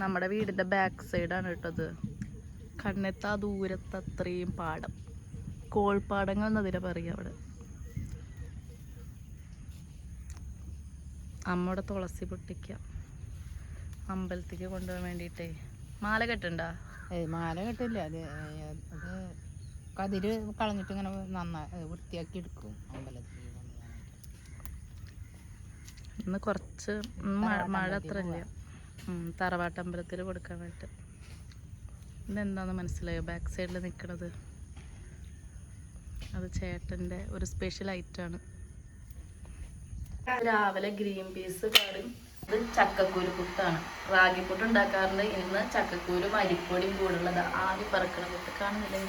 നമ്മുടെ വീടിൻ്റെ ബാക്ക് സൈഡാണ് കേട്ടത്. കണ്ണെത്താ ദൂരത്ത് അത്രയും പാടം, കോൾപ്പാടങ്ങൾ എന്നതിനെ പറയുക. അവിടെ അമ്മയുടെ തുളസി പൊട്ടിക്കുക അമ്പലത്തേക്ക് കൊണ്ടുപോകാൻ വേണ്ടിയിട്ടേ. മാല കെട്ടുണ്ടോ? മാല കെട്ടില്ല, അത് കതിര് കളഞ്ഞിട്ട് ഇങ്ങനെ നന്നായി വൃത്തിയാക്കി എടുക്കും അമ്പലത്തിൽ. ഇന്ന് കുറച്ച് മഴ അത്ര ഇല്ല. തറവാട്ടമ്പലത്തിൽ കൊടുക്കാൻ വേണ്ടിയിട്ട്. ഇതെന്താണെന്ന് മനസ്സിലായോ ബാക്ക് സൈഡിൽ നിൽക്കുന്നത്? അത് ചേട്ടൻ്റെ ഒരു സ്പെഷ്യൽ ഐറ്റമാണ്. രാവിലെ ഗ്രീൻ പീസ് കറി, ഇത് ചക്കക്കൂര് പുട്ടാണ്. റാഗി പുട്ട് ഉണ്ടാക്കാറുണ്ട്. ഇന്ന് ചക്കക്കൂരും അരിപ്പൊടിയും കൂടുള്ളത് ആവി പറക്കണ പുട്ട് കാണുന്നില്ലേ?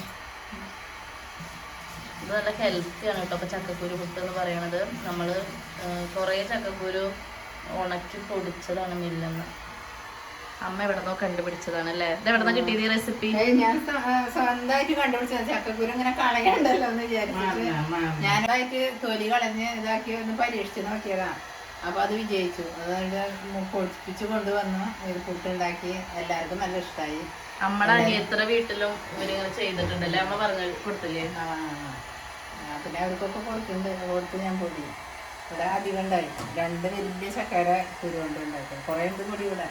ഇത് നല്ല ഹെൽത്തിയാണ് കേട്ടോ. അപ്പോൾ ചക്കക്കൂര് പുട്ട് എന്ന് പറയണത് നമ്മൾ കുറേ ചക്കക്കൂര് ഉണക്കി പൊടിച്ചതാണ് മില്ലെന്ന്. അമ്മ എവിടെന്നോ കണ്ടുപിടിച്ചതാണ് അല്ലേ? ഇത് എവിടെന്നാ കിട്ടിയത് ഈ റെസിപ്പി? ഞാൻ സ്വന്തമായിട്ട് കണ്ടുപിടിച്ചത്. ചക്കക്കുരു ഇങ്ങനെ കളയണ്ടല്ലോ എന്ന് വിചാരിച്ചിട്ട് ഞാനായിട്ട് തൊലി കളഞ്ഞ് ഇതാക്കി ഒന്ന് പരീക്ഷിച്ച് നോക്കിയതാ. അപ്പൊ അത് വിജയിച്ചു. അതായത് പൊടിപ്പിച്ച് കൊണ്ടുവന്നു ഒരു പുട്ടുണ്ടാക്കി. എല്ലാവർക്കും നല്ല ഇഷ്ടമായി. നമ്മുടെ അനിയത്ര വീട്ടിലും ഇവരിങ്ങനെ ചെയ്തിട്ടുണ്ടല്ലേ? അമ്മ പറഞ്ഞു കൊടുത്തില്ലേ? പിന്നെ അവർക്കൊക്കെ കൊടുത്ത് ഞാൻ പൊടി ഇവിടെ അധികം ഉണ്ടായി. 2 വലിയ ചക്കര കുരു കൊണ്ട് ഉണ്ടാക്കി. കുറേ ഉണ്ട് പൊടി ഇവിടെ.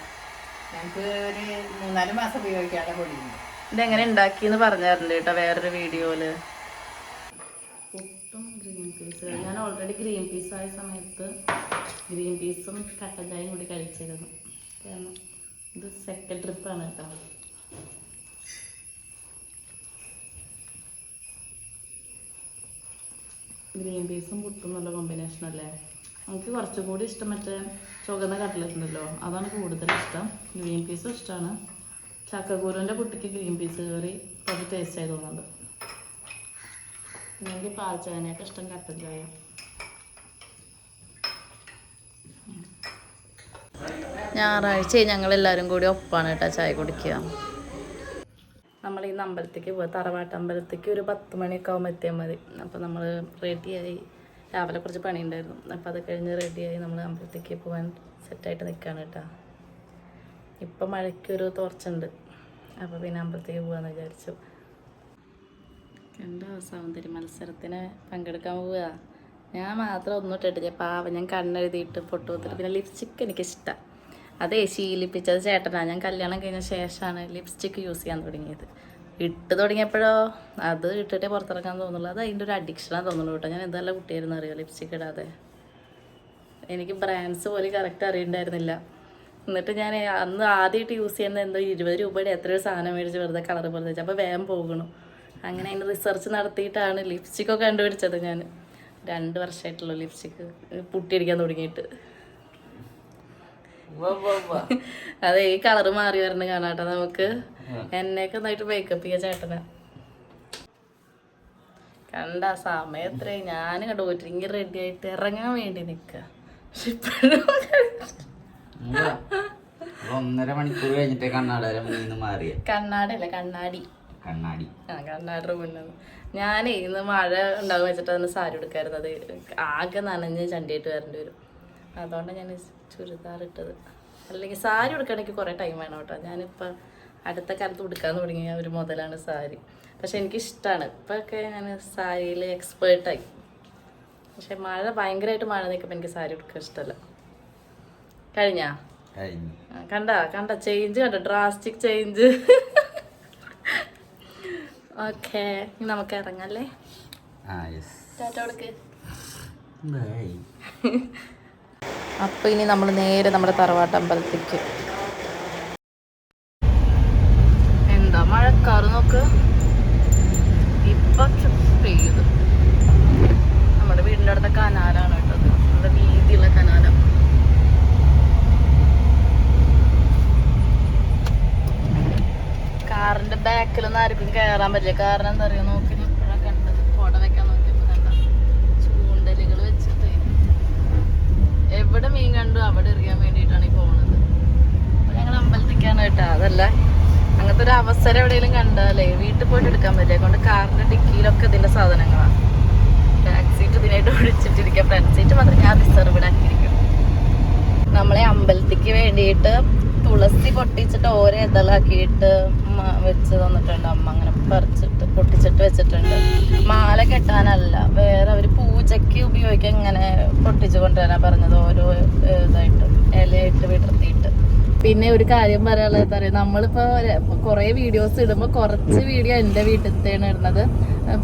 ഞങ്ങൾക്ക് ഒരു 3-4 മാസം ഉപയോഗിക്കാനുള്ള പൊടിയുണ്ട്. ഇതെങ്ങനെ ഉണ്ടാക്കിയെന്ന് പറഞ്ഞിട്ടുണ്ട് കേട്ടോ വേറൊരു വീഡിയോയില്. പുട്ടും ഗ്രീൻ പീസ്, ഞാൻ ഓൾറെഡി ഗ്രീൻ പീസ് ആയ സമയത്ത് ഗ്രീൻ പീസും കട്ടൻ ചായയും കൂടി കഴിച്ചിരുന്നു. കാരണം ഇത് സെക്കൻഡ് ട്രിപ്പാണ് കേട്ടോ. ഗ്രീൻ പീസും പുട്ടും നല്ല കോമ്പിനേഷൻ അല്ലേ? നമുക്ക് കുറച്ചുകൂടി ഇഷ്ടം മറ്റേ ചുവന്ന കട്ട്ലറ്റ് ഉണ്ടല്ലോ, അതാണ് കൂടുതൽ ഇഷ്ടം. ഗ്രീൻ പീസും ഇഷ്ടമാണ്. ചക്കക്കൂരിൻ്റെ പുട്ടിക്ക് ഗ്രീൻ പീസ് കറി കുറച്ച് ടേസ്റ്റായി തോന്നുന്നുണ്ട്. എനിക്ക് പാൽ ചായനൊക്കെ ഇഷ്ടം കട്ടൻ ചായ. ഞായറാഴ്ച ഞങ്ങളെല്ലാവരും കൂടി ഒപ്പാണ് കേട്ടോ ചായ കുടിക്കുക. നമ്മൾ ഈ അമ്പലത്തേക്ക് പോയി, തറവാട്ട് അമ്പലത്തേക്ക് ഒരു 10 മണിയൊക്കെ ആകുമ്പോൾ എത്തിയാൽ മതി. അപ്പോൾ നമ്മൾ റെഡിയായി. രാവിലെ കുറച്ച് പണിയുണ്ടായിരുന്നു. അപ്പോൾ അത് കഴിഞ്ഞ് റെഡിയായി നമ്മൾ അമ്പലത്തേക്ക് പോകാൻ സെറ്റായിട്ട് നിൽക്കുകയാണ് കേട്ടോ. ഇപ്പം മഴയ്ക്കൊരു തോർച്ചുണ്ട്. അപ്പോൾ പിന്നെ അമ്പലത്തേക്ക് പോകാമെന്ന് വിചാരിച്ചു. കണ്ടോ സൗന്ദര്യ മത്സരത്തിന് പങ്കെടുക്കാൻ പോവുക. ഞാൻ മാത്രം ഒന്നും ഇട്ടിട്ടില്ല, പാവം. ഞാൻ കണ്ണെഴുതിയിട്ട് പൊട്ടു കൊടുത്തിട്ട്. പിന്നെ ലിപ്സ്റ്റിക്ക് എനിക്കിഷ്ടമാണ്. അതേ ശീലിപ്പിച്ചത് ചേട്ടനാണ്. ഞാൻ കല്യാണം കഴിഞ്ഞ ശേഷമാണ് ലിപ്സ്റ്റിക്ക് യൂസ് ചെയ്യാൻ തുടങ്ങിയത്. ഇട്ട് തുടങ്ങിയപ്പോഴോ അത് ഇട്ടിട്ടേ പുറത്തിറക്കാൻ തോന്നുള്ളൂ. അത് അതിൻ്റെ ഒരു അഡിക്ഷനാണ് തോന്നുള്ളൂ കേട്ടോ. ഞാൻ എന്തെല്ലാം കുട്ടിയായിരുന്നു അറിയോ ലിപ്സ്റ്റിക്ക് ഇടാതെ. എനിക്ക് ബ്രാൻഡ്സ് പോലും കറക്റ്റ് അറിയണ്ടായിരുന്നില്ല. എന്നിട്ട് ഞാൻ അന്ന് ആദ്യമായിട്ട് യൂസ് ചെയ്യുന്നത് എന്തോ 20 രൂപയുടെ എത്രയോ സാധനം മേടിച്ച് വെറുതെ കളർ പോലെ വെച്ചു. അപ്പോൾ വേഗം പോകണം. അങ്ങനെ അതിന് റിസർച്ച് നടത്തിയിട്ടാണ് ലിപ്സ്റ്റിക്കൊക്കെ കണ്ടുപിടിച്ചത്. ഞാൻ 2 വർഷമായിട്ടുള്ളൂ ലിപ്സ്റ്റിക്ക് പുട്ടിയടിക്കാൻ തുടങ്ങിയിട്ട്. അതെ, ഈ കളറ് മാറി വരണ കാണാട്ടോ നമുക്ക്. എന്നെയൊക്കെ നന്നായിട്ട് മേക്കപ്പ് ചെയ്യാൻ ചേട്ടനാ. കണ്ട സമയം എത്രയും ഞാൻ കണ്ടു ഒരുങ്ങി റെഡി ആയിട്ട് ഇറങ്ങാൻ വേണ്ടി നിൽക്കുക. പക്ഷെ ഇപ്പോഴും 1.5 മണിക്കൂർ കഴിഞ്ഞിട്ട് കണ്ണാടല്ല കണ്ണാടി കണ്ണാടിയുടെ മുന്നേ ഞാനേ ഇന്ന് മഴ ഉണ്ടാകും വെച്ചിട്ട് അതിന് സാരി എടുക്കാറുള്ളത്. ആകെ നനഞ്ഞ് ചണ്ടിയായിട്ട് വരേണ്ടി വരും. അതുകൊണ്ടാണ് ഞാൻ ചുരിദാർ ഇട്ടത്. അല്ലെങ്കിൽ സാരി ഉടുക്കണമെങ്കിൽ കുറേ ടൈം വേണം കേട്ടോ. ഞാനിപ്പോൾ അടുത്ത കാലത്ത് ഉടുക്കാൻ തുടങ്ങിയ ഒരു മുതലാണ് സാരി. പക്ഷെ എനിക്കിഷ്ടമാണ്. ഇപ്പോഴൊക്കെ ഞാൻ സാരിയിൽ എക്സ്പേർട്ടായി. പക്ഷെ ഭയങ്കരമായിട്ട് മഴ നിൽക്കുമ്പോൾ എനിക്ക് സാരി ഉടുക്കാൻ ഇഷ്ടമല്ല. കഴിഞ്ഞ കണ്ട ചേഞ്ച് കണ്ട ഡ്രാസ്റ്റിക് ചേഞ്ച്. ഓക്കെ, നമുക്ക് ഇറങ്ങല്ലേ? ടാറ്റ കൊടുക്ക്. അപ്പോൾ ഇനി നമ്മൾ നേരെ നമ്മുടെ തറവാട്ട് അമ്പലത്തേക്ക്. എന്താ മഴക്കാറ് നോക്ക്. ഇപ്പം പെയ്യുത്. നമ്മുടെ വീടിൻ്റെ അടുത്ത കനാലാണ് കേട്ടത്. നമ്മുടെ വീതിയുള്ള കനാലാണ്. കാറിൻ്റെ ബാക്കിലൊന്നും ആർക്കും കയറാൻ പറ്റില്ല. കാരണം എന്താ പറയുക, നോക്കി ഇപ്പോഴാണ് കണ്ടത്. ഫോട്ടോ വെക്കാൻ നോക്കിയപ്പോൾ കണ്ട ചൂണ്ടലുകൾ വെച്ചിട്ട് എവിടെ മീൻ കണ്ടു അവിടെ എറിയാൻ വേണ്ടിയിട്ടാണ് ഈ പോകുന്നത്. അപ്പോൾ ഞങ്ങൾ അമ്പലത്തേക്കാണ് കേട്ടോ. അതല്ല, അങ്ങനത്തെ ഒരു അവസരം എവിടെയെങ്കിലും കണ്ടാലേ വീട്ടിൽ പോയിട്ട് എടുക്കാൻ പറ്റില്ല. അതുകൊണ്ട് കാറിൻ്റെ ഡിക്കിയിലൊക്കെ ഇതിൻ്റെ സാധനങ്ങളാണ്. ബാക്ക് സീറ്റ് ഇതിനായിട്ട് ഒഴിച്ചിട്ടിരിക്കുക. ഫ്രണ്ട് സീറ്റ് മാത്രം ഞാൻ റിസർവ്ഡ് ആക്കിയിരിക്കും. നമ്മളെ അമ്പലത്തേക്ക് വേണ്ടിയിട്ട് തുളസി പൊട്ടിച്ചിട്ട് ഓരോ ഇതളാക്കിയിട്ട് വെച്ച് തന്നിട്ടുണ്ട് അമ്മ. അങ്ങനെ പറിച്ചിട്ട് പൊട്ടിച്ചിട്ട് വെച്ചിട്ടുണ്ട്. മാല കെട്ടാനല്ല, വേറെ അവർ പൂജയ്ക്ക് ഉപയോഗിക്കാൻ ഇങ്ങനെ പൊട്ടിച്ചു കൊണ്ടുവരാൻ പറഞ്ഞത്, ഓരോ ഇതായിട്ട് ഇലയായിട്ട് വിടർത്തിയിട്ട്. പിന്നെ ഒരു കാര്യം പറയാനുള്ളത് എന്താ പറയുക, നമ്മളിപ്പോൾ കുറേ വീഡിയോസ് ഇടുമ്പോൾ കുറച്ച് വീഡിയോ എൻ്റെ വീട്ടിലത്തെയാണ് ഇടുന്നത്,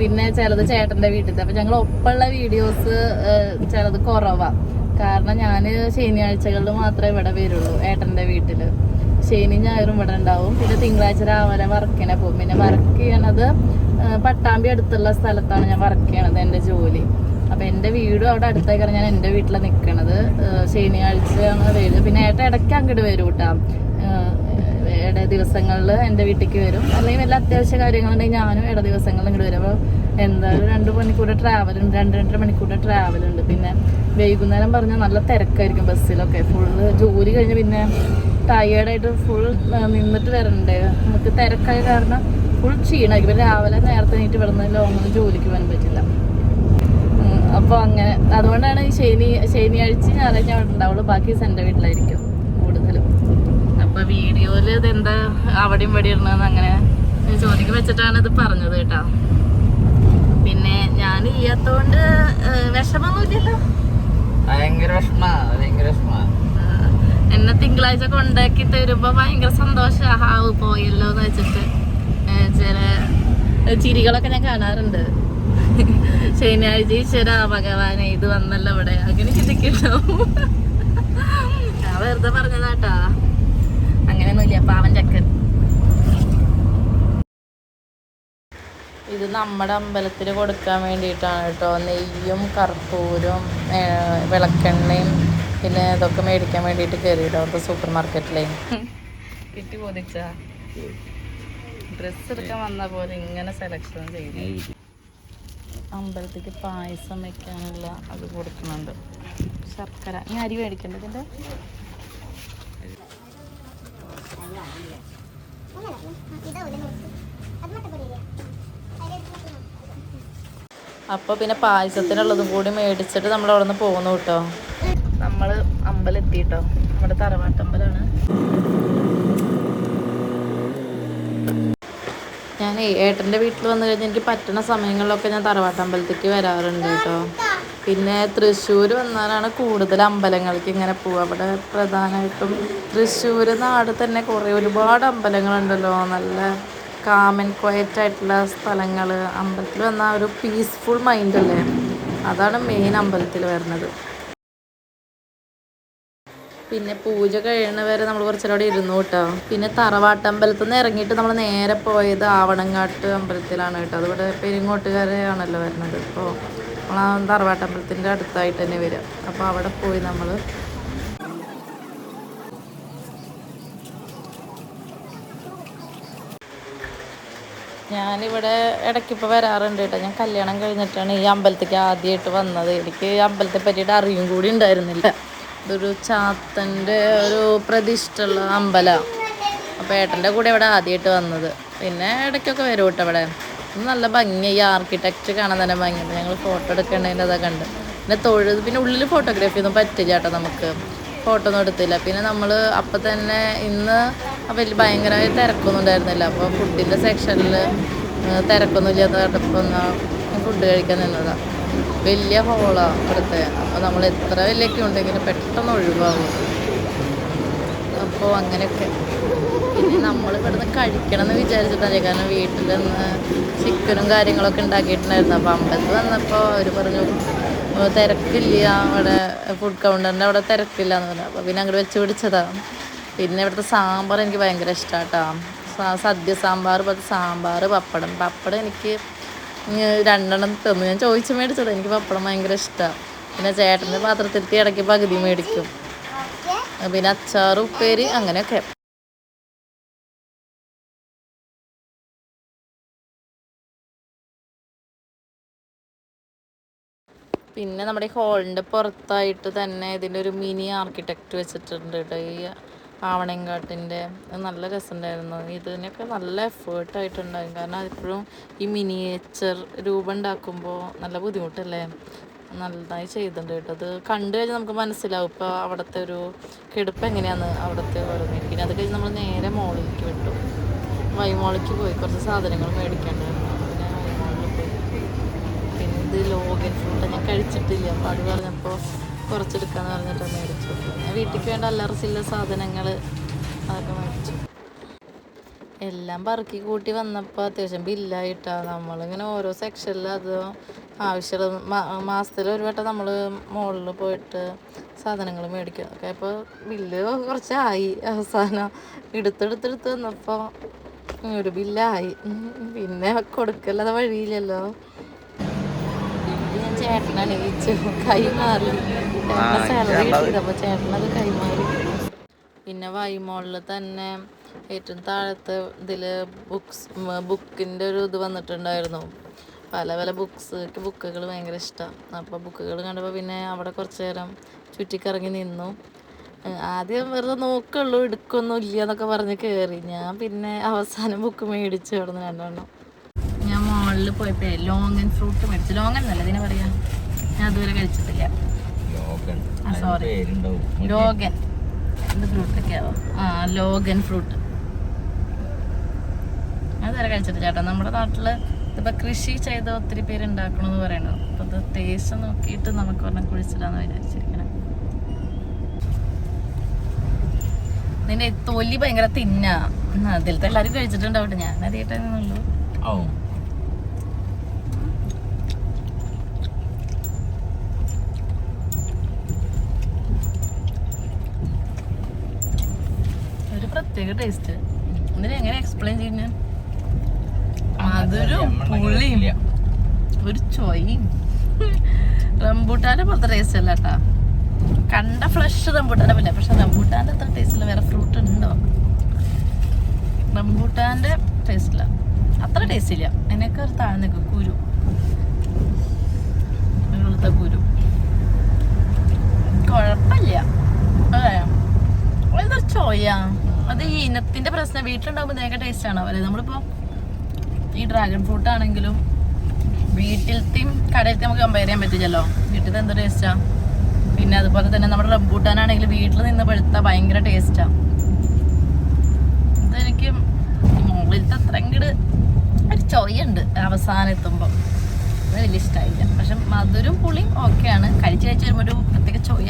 പിന്നെ ചിലത് ചേട്ടൻ്റെ വീട്ടിലത്തെ. അപ്പം ഞങ്ങൾ ഒപ്പമുള്ള വീഡിയോസ് ചിലത് കുറവാണ്. കാരണം ഞാൻ ശനിയാഴ്ചകളിൽ മാത്രമേ ഇവിടെ വരുള്ളൂ ഏട്ടൻ്റെ വീട്ടിൽ. ശനി ഞായറും ഇവിടെ ഉണ്ടാവും. പിന്നെ തിങ്കളാഴ്ച രാവിലെ വർക്കിനെ പോകും. പിന്നെ വർക്ക് ചെയ്യണത് പട്ടാമ്പി അടുത്തുള്ള സ്ഥലത്താണ് ഞാൻ വർക്ക് ചെയ്യണത്, എൻ്റെ ജോലി. അപ്പം എൻ്റെ വീടും അവിടെ അടുത്തേക്കാണ് ഞാൻ എൻ്റെ വീട്ടിലാണ് നിൽക്കണത്. ശനിയാഴ്ചയാണ് വരും. പിന്നെ ഏട്ടൻ ഇടയ്ക്ക് അങ്ങോട്ട് വരും കേട്ടോ, ഇട ദിവസങ്ങളിൽ എൻ്റെ വീട്ടിലേക്ക് വരും. അല്ലെങ്കിൽ വല്ല അത്യാവശ്യ കാര്യങ്ങളുണ്ടെങ്കിൽ ഞാനും ഇട ദിവസങ്ങളിൽ ഇങ്ങോട്ട് വരും. അപ്പോൾ എന്തായാലും 2 മണിക്കൂർ ട്രാവലുണ്ട്, 2-2.5 മണിക്കൂർ ട്രാവലുണ്ട്. പിന്നെ വൈകുന്നേരം പറഞ്ഞാൽ നല്ല തിരക്കായിരിക്കും ബസ്സിലൊക്കെ. ഫുള്ള് ജോലി കഴിഞ്ഞ് പിന്നെ ടയേർഡായിട്ട് ഫുൾ നിന്നിട്ട് വരണ്ടേ, നമുക്ക് തിരക്കായ കാരണം ഫുൾ ക്ഷീണമായിരിക്കും. പിന്നെ രാവിലെ നേരത്തെ എണീറ്റ് ഇവിടെ നിന്ന് ലോങ്ങൊന്നും ജോലിക്ക് പോകാൻ പറ്റില്ല. അപ്പോൾ അങ്ങനെ അതുകൊണ്ടാണ് ഈ ശനിയാഴ്ച ഞായറാഴ്ച അവിടെ ഉണ്ടാവുള്ളൂ. ബാക്കി എൻ്റെ വീട്ടിലായിരിക്കും കൂടുതലും. അപ്പോൾ വീഡിയോയിൽ ഇതെന്താ അവിടെയും ഇവിടെ ഇടണമെന്ന് അങ്ങനെ ചോദിക്ക് വെച്ചിട്ടാണ് ഇത് പറഞ്ഞത് കേട്ടോ. പിന്നെ ഞാൻ ഇല്ലാത്തോണ്ട് വിഷമൊന്നുമില്ലല്ലോ. ഭയങ്കര വിഷമാ. എന്നെ തിങ്കളാഴ്ച കൊണ്ടാക്കി തരുമ്പോ ഭയങ്കര സന്തോഷം. ഹാവ് പോയല്ലോ എന്ന് വെച്ചിട്ട് ചില ചിരികളൊക്കെ ഞാൻ കാണാറുണ്ട്. ശനിയാഴ്ച ഈശ്വര ഭഗവാനെ ഇത് വന്നല്ലോ ഇവിടെ, അങ്ങനെ ചിന്തിക്കണ്ടാവും. ഞാൻ വെറുതെ പറഞ്ഞതാട്ടാ, അങ്ങനെയൊന്നുമില്ല. പാവൻ ചക്കൻ. ഇത് നമ്മുടെ അമ്പലത്തിൽ കൊടുക്കാൻ വേണ്ടിയിട്ടാണ് കേട്ടോ. നെയ്യും കർപ്പൂരും വിളക്കെണ്ണയും പിന്നെ ഇതൊക്കെ മേടിക്കാൻ വേണ്ടിയിട്ട് കയറിയിട്ടോ അവിടുത്തെ സൂപ്പർ മാർക്കറ്റിലേ. കിട്ടി പോദിച്ച ഡ്രസ്സ് എടുക്കാൻ വന്ന പോലെ ഇങ്ങനെ സെലക്ഷൻ ചെയ്തു. അമ്പലത്തേക്ക് പായസം വെക്കാനുള്ള അത് കൊടുക്കുന്നുണ്ട്. ശർക്കര ഇനി അരി മേടിക്കണ്ട ഇതിൻ്റെ. അപ്പോൾ പിന്നെ പായസത്തിനുള്ളതും കൂടി മേടിച്ചിട്ട് നമ്മൾ അവിടെ നിന്ന് പോകുന്നു കേട്ടോ. നമ്മൾ അമ്പലം എത്തിയിട്ടോ. നമ്മുടെ തറവാട്ടമ്പലമാണ്. ഞാൻ ഏട്ടൻ്റെ വീട്ടിൽ വന്നു കഴിഞ്ഞാൽ എനിക്ക് പറ്റുന്ന സമയങ്ങളിലൊക്കെ ഞാൻ തറവാട്ടമ്പലത്തേക്ക് വരാറുണ്ട് കേട്ടോ. പിന്നെ തൃശ്ശൂർ വന്നാലാണ് കൂടുതൽ അമ്പലങ്ങൾക്ക് ഇങ്ങനെ പോവുക. അവിടെ പ്രധാനമായിട്ടും തൃശ്ശൂർ നാട് തന്നെ ഒരുപാട് അമ്പലങ്ങളുണ്ടല്ലോ. നല്ല കാമൻ ക്വയറ്റായിട്ടുള്ള സ്ഥലങ്ങൾ. അമ്പലത്തിൽ വന്നാൽ ഒരു പീസ്ഫുൾ മൈൻഡല്ലേ, അതാണ് മെയിൻ അമ്പലത്തിൽ വരുന്നത്. പിന്നെ പൂജ കഴിയുന്ന വരെ നമ്മൾ കുറച്ചേരം ഇരുന്നു കേട്ടോ. പിന്നെ തറവാട്ടമ്പലത്തിൽ നിന്ന് ഇറങ്ങിയിട്ട് നമ്മൾ നേരെ പോയത് ആവണങ്ങാട്ട് അമ്പലത്തിലാണ് കേട്ടോ. അതിവിടെ പെരിങ്ങോട്ടുകാരെയാണല്ലോ വരുന്നത്. അപ്പോൾ നമ്മൾ ആ തറവാട്ടമ്പലത്തിൻ്റെ അടുത്തായിട്ട് തന്നെ വരിക. അപ്പോൾ അവിടെ പോയി നമ്മൾ ഞാനിവിടെ ഇടയ്ക്കിപ്പോൾ വരാറുണ്ട് കേട്ടോ. ഞാൻ കല്യാണം കഴിഞ്ഞിട്ടാണ് ഈ അമ്പലത്തേക്ക് ആദ്യമായിട്ട് വന്നത്. എനിക്ക് അമ്പലത്തെ പറ്റിയിട്ട് അറിയും കൂടി ഉണ്ടായിരുന്നില്ല. ഇതൊരു ചാത്തൻ്റെ ഒരു പ്രതിഷ്ഠയുള്ള അമ്പലമാണ്. അപ്പോൾ ഏട്ടൻ്റെ കൂടെ ഇവിടെ ആദ്യമായിട്ട് വന്നത്. പിന്നെ ഇടയ്ക്കൊക്കെ വരും കേട്ടോ. ഇവിടെ നല്ല ഭംഗി, ഈ ആർക്കിടെക്റ്റ് കാണാൻ തന്നെ ഭംഗിയുണ്ട്. ഞങ്ങൾ ഫോട്ടോ എടുക്കേണ്ടതിൻ്റെ അതൊക്കെ ഉണ്ട്. പിന്നെ തൊഴുത്, പിന്നെ ഉള്ളിൽ ഫോട്ടോഗ്രാഫി ഒന്നും പറ്റില്ല കേട്ടോ, നമുക്ക് ഫോട്ടോ ഒന്നും എടുത്തില്ല. പിന്നെ നമ്മൾ അപ്പം തന്നെ ഇന്ന് വലിയ ഭയങ്കരമായി തിരക്കൊന്നും ഉണ്ടായിരുന്നില്ല. അപ്പോൾ ഫുഡിൻ്റെ സെക്ഷനിൽ തിരക്കൊന്നും ഇല്ലാത്ത കണ്ടപ്പോൾ ഫുഡ് കഴിക്കാൻ നിന്നതാണ്. വലിയ ഹോളാണ് ഇവിടുത്തെ. അപ്പോൾ നമ്മൾ എത്ര വലിയൊക്കെ ഉണ്ടെങ്കിലും പെട്ടെന്ന് ഒഴിവാകും. അപ്പോൾ അങ്ങനെയൊക്കെ. പിന്നെ നമ്മൾ ഇവിടുന്ന് കഴിക്കണം എന്ന് വിചാരിച്ചിട്ടാണ്. കാരണം വീട്ടിൽ നിന്ന് ചിക്കനും കാര്യങ്ങളൊക്കെ ഉണ്ടാക്കിയിട്ടുണ്ടായിരുന്നു. അപ്പോൾ അമ്പലത്തിൽ വന്നപ്പോൾ അവർ പറഞ്ഞു തിരക്കില്ല, അവിടെ ഫുഡ് കൗണ്ടറിൻ്റെ അവിടെ തിരക്കില്ല എന്ന് പറഞ്ഞു. അപ്പോൾ പിന്നെ അങ്ങോട്ട് വെച്ച് പിടിച്ചതാണ്. പിന്നെ ഇവിടുത്തെ സാമ്പാർ എനിക്ക് ഭയങ്കര ഇഷ്ടമാട്ടോ. സദ്യ സാമ്പാർ, സാമ്പാർ, പപ്പടം എനിക്ക് 2 തന്നു. ഞാൻ ചോദിച്ചു മേടിച്ചത്. എനിക്ക് പപ്പടം ഭയങ്കര ഇഷ്ടമാണ്. പിന്നെ ചേട്ടൻ്റെ പാത്രത്തിലെത്തി ഇടയ്ക്ക് പകുതി മേടിക്കും. പിന്നെ അച്ചാറ്, ഉപ്പേരി, അങ്ങനെയൊക്കെ. പിന്നെ നമ്മുടെ ഈ ഹോളിൻ്റെ പുറത്തായിട്ട് തന്നെ ഇതിൻ്റെ ഒരു മിനി ആർക്കിടെക്റ്റ് വെച്ചിട്ടുണ്ട് കേട്ടോ. ഈ ആവണങ്കാട്ടിൻ്റെ നല്ല രസമുണ്ടായിരുന്നു. ഇതിനൊക്കെ നല്ല എഫേർട്ടായിട്ടുണ്ടായിരുന്നു. കാരണം അതിപ്പോഴും ഈ മിനിയേച്ചർ രൂപം ഉണ്ടാക്കുമ്പോൾ നല്ല ബുദ്ധിമുട്ടല്ലേ. നന്നായി ചെയ്തിട്ടുണ്ട് കേട്ടോ. അത് കണ്ടു കഴിഞ്ഞാൽ നമുക്ക് മനസ്സിലാവും ഇപ്പോൾ അവിടുത്തെ ഒരു കിടപ്പ് എങ്ങനെയാന്ന് അവിടുത്തെ ഓരോന്ന്. പിന്നെ അത് കഴിഞ്ഞ് നമ്മൾ നേരെ മോളിലേക്ക് വിട്ടു. വൈമോളിലേക്ക് പോയി കുറച്ച് സാധനങ്ങൾ മേടിക്കേണ്ടായിരുന്നു. പിന്നെ വൈമോളിൽ പോയി. പിന്നെ ഇത് ലോഗൻ ഫ്രൂട്ട് ഞാൻ കഴിച്ചിട്ടില്ല, അപ്പോൾ അത് പറഞ്ഞപ്പോൾ കുറച്ചെടുക്കാന്ന് പറഞ്ഞിട്ട് മേടിച്ചു. പിന്നെ വീട്ടിലേക്ക് വേണ്ട അല്ലറ ചില്ലറ സാധനങ്ങൾ അതൊക്കെ മേടിച്ചു. എല്ലാം പറക്കി കൂട്ടി വന്നപ്പോൾ അത്യാവശ്യം ബില്ലായിട്ടാണ്. നമ്മളിങ്ങനെ ഓരോ സെക്ഷനിൽ അത് ആവശ്യമുള്ള മാസത്തിൽ ഒരു വട്ടം നമ്മൾ മുകളിൽ പോയിട്ട് സാധനങ്ങൾ മേടിക്കും. ഒക്കെ അപ്പോൾ ബില്ല് കുറച്ചായി. അവസാനം എടുത്തെടുത്തെടുത്ത് വന്നപ്പോൾ ഒരു ബില്ലായി. പിന്നെ കൊടുക്കല്ലാതെ വഴിയില്ലല്ലോ. ഞാൻ ചേട്ടനാണ് വിളിച്ചു കൈമാറി. സാലറി കിട്ടിയതപ്പോൾ ചേട്ടനത് കൈമാറി. പിന്നെ വൈമോളിൽ തന്നെ ഏറ്റവും താഴത്തെ ഇതിൽ ബുക്കിൻ്റെ ഒരു ഇത് വന്നിട്ടുണ്ടായിരുന്നു. പല പല ബുക്കുകൾ ഭയങ്കര ഇഷ്ടമാണ്. അപ്പോൾ ബുക്കുകൾ കണ്ടപ്പോൾ പിന്നെ അവിടെ കുറച്ച് നേരം ചുറ്റിക്കറങ്ങി നിന്നു. ആദ്യം വെറുതെ നോക്കുള്ളൂ, എടുക്കൊന്നും ഇല്ല എന്നൊക്കെ പറഞ്ഞ് കയറി. ഞാൻ പിന്നെ അവസാനം ബുക്ക് മേടിച്ചു കിടന്ന് 2 എണ്ണം. ഞാൻ മോളിൽ പോയപ്പോൾ ലോങ്ങൻ ഫ്രൂട്ട് മേടിച്ചു. ലോങ്ങൻ എന്നല്ല ഇതിനെ പറയാം, ഞാൻ അതുവരെ കഴിച്ചിട്ടില്ല. സോറി, ലോഗൻ എന്ത് ഫ്രൂട്ടൊക്കെയാവോ? ലോഗൻ ഫ്രൂട്ട് അതുവരെ കഴിച്ചിട്ട് ചേട്ടാ. നമ്മുടെ നാട്ടിൽ ഇതിപ്പോൾ കൃഷി ചെയ്ത് ഒത്തിരി പേര് ഉണ്ടാക്കണമെന്ന് പറയണത്. അപ്പോൾ ഇത് ടേസ്റ്റ് നോക്കിയിട്ട് നമുക്ക് ഒരെണ്ണം കുഴിച്ചിടാന്ന് വിചാരിച്ചിരിക്കണം. നിന്റെ തൊലി ഭയങ്കര തിന്നാ. അതിലത്തെ എല്ലാവരും കഴിച്ചിട്ടുണ്ടാവട്ടെ, ഞാൻ അറിയട്ടെന്നുള്ളൂ. ഒരു പ്രത്യേക ടേസ്റ്റ്. ഇതിനെ എങ്ങനെ എക്സ്പ്ലെയിൻ ചെയ്യുന്ന? മധുരവും പുളിയും ഒരു ചൊയും. റംബൂട്ടാൻ്റെ പോലത്തെ ടേസ്റ്റ് അല്ല കേട്ടാ. കണ്ട ഫ്ലഷ് റംബൂട്ടാൻ്റെ പിന്നെ, പക്ഷെ റംബൂട്ടാൻ്റെ അത്ര ടേസ്റ്റില്ല. വേറെ ഫ്രൂട്ട് ഉണ്ടോ? റംബൂട്ടാൻ്റെ ടേസ്റ്റില്ല, അത്ര ടേസ്റ്റ് ഇല്ല. അതിനൊക്കെ ഒരു താഴ്ന്നേക്ക് കുരു, വെളുത്ത കുരു, കുഴപ്പമില്ല. അതെ, എന്തൊരു ചോയ. അത് ഈ ഇനത്തിന്റെ പ്രശ്നം. വീട്ടിലുണ്ടാകുമ്പോൾ ഭയങ്കര ടേസ്റ്റ് ആണ് അവരെ. നമ്മളിപ്പോൾ ഈ ഡ്രാഗൺ ഫ്രൂട്ട് ആണെങ്കിലും വീട്ടിലത്തെയും കടയിലത്തെ നമുക്ക് കമ്പയർ ചെയ്യാൻ പറ്റില്ലല്ലോ. വീട്ടിലത്തെ എന്ത് ടേസ്റ്റാ. പിന്നെ അതുപോലെ തന്നെ നമ്മുടെ റംബൂട്ടാനാണെങ്കിലും വീട്ടിൽ നിന്ന് പഴുത്ത ഭയങ്കര ടേസ്റ്റാ. ഇതെനിക്ക് മുകളിലത്തെ അത്ര ഇങ്ങോട്ട് ഒരു ചോയുണ്ട് അവസാനം എത്തുമ്പോൾ. അത് വലിയ ഇഷ്ടമായില്ല. പക്ഷെ മധുരം പുളിയും ഓക്കെയാണ്. കഴിച്ച് വരുമ്പോൾ ഒരു പ്രത്യേക ചോയ.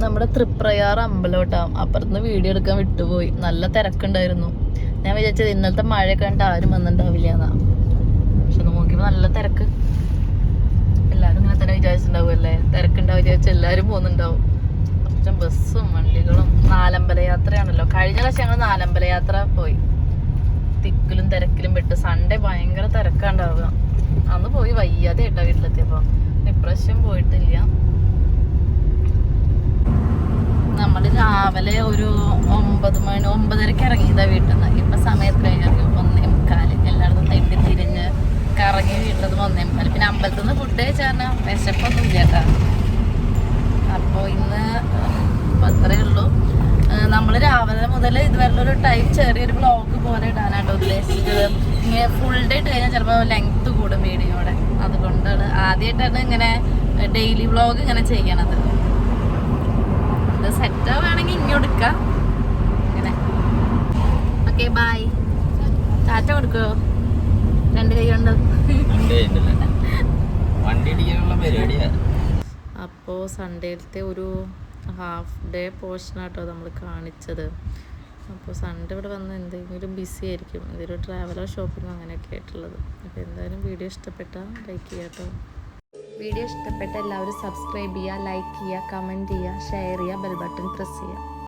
നമ്മുടെ തൃപ്രയാർ അമ്പലോട്ടാം. അപ്പുറത്തുനിന്ന് വീഡിയോ എടുക്കാൻ വിട്ടുപോയി. നല്ല തിരക്കുണ്ടായിരുന്നു. ഞാൻ വിചാരിച്ചത് ഇന്നലത്തെ മഴ കണ്ട് ആരും വന്നിട്ടുണ്ടാവില്ല എന്നാ. പക്ഷെ നോക്കിയപ്പോൾ നല്ല തിരക്ക്. എല്ലാവരും ഇങ്ങനെ തന്നെ വിചാരിച്ചിട്ടുണ്ടാവുമല്ലേ, തിരക്കുണ്ടാവും വിചാരിച്ചാൽ എല്ലാവരും പോകുന്നുണ്ടാവും. കുറച്ച് ബസ്സും വണ്ടികളും. നാലമ്പല യാത്രയാണല്ലോ. കഴിഞ്ഞ പ്രാവശ്യം ഞങ്ങൾ നാലമ്പല യാത്ര പോയി. തിക്കിലും തിരക്കിലും പെട്ട്. സൺഡേ ഭയങ്കര തിരക്കാണ്ടാവുക. അന്ന് പോയി വയ്യാതെ കേട്ടോ വീട്ടിലെത്തിയപ്പോൾ. ഇപ്രാവശ്യം പോയിട്ടില്ല. നമ്മൾ രാവിലെ ഒരു 9 മണി 9:30 ഇറങ്ങിയതാ വീട്ടിൽ നിന്ന്. ഇപ്പം സമയത്ത് കഴിഞ്ഞു 1:45. എല്ലായിടത്തും തെറ്റി തിരിഞ്ഞ് കറങ്ങി വീട്ടിൽ 1:45. പിന്നെ അമ്പലത്തിൽ നിന്ന് ഫുഡ് കഴിച്ചാൽ വിശപ്പൊന്നും ഇല്ല കേട്ടോ. അപ്പോൾ ഇന്ന് അത്രയേ ഉള്ളൂ. നമ്മൾ രാവിലെ മുതൽ ഇതുവരെ ഒരു ടൈം ചെറിയൊരു വ്ളോഗ് പോലെ ഇടാനായിട്ട് ഉദ്ദേശിച്ചത്. ഇങ്ങനെ ഫുൾ ഡേ ഇട്ട് കഴിഞ്ഞാൽ ചിലപ്പോൾ ലെങ്ത്ത് കൂടും വീഡിയോയുടെ. അതുകൊണ്ടാണ് ആദ്യമായിട്ടാണ് ഇങ്ങനെ ഡെയിലി വ്ളോഗ് ഇങ്ങനെ ചെയ്യണത്. സെറ്റ് ആവുകയാണെങ്കിൽ ഇങ്ങോട്ട് എടുക്കാം ഇങ്ങനെ. Okay, by. ടാറ്റ കൊടുക്കുമോ? 2 കൈ കൊണ്ട്. അപ്പോൾ സൺഡേയിലത്തെ ഒരു ഹാഫ് ഡേ പോർഷനാട്ടോ നമ്മൾ കാണിച്ചത്. അപ്പോൾ സൺഡേ ഇവിടെ വന്ന് എന്തെങ്കിലും ബിസി ആയിരിക്കും. ഇതൊരു ട്രാവലർ ഷോപ്പിംഗ് അങ്ങനെയൊക്കെ ആയിട്ടുള്ളത്. അപ്പോൾ എന്തായാലും വീഡിയോ ഇഷ്ടപ്പെട്ടാൽ ലൈക്ക് ചെയ്യാം കേട്ടോ. വീഡിയോ ഇഷ്ടപ്പെട്ട എല്ലാവരും സബ്സ്ക്രൈബ് ചെയ്യുക, ലൈക്ക് ചെയ്യുക, കമൻറ്റ് ചെയ്യുക, ഷെയർ ചെയ്യുക, ബെൽ ബട്ടൺ പ്രസ് ചെയ്യുക.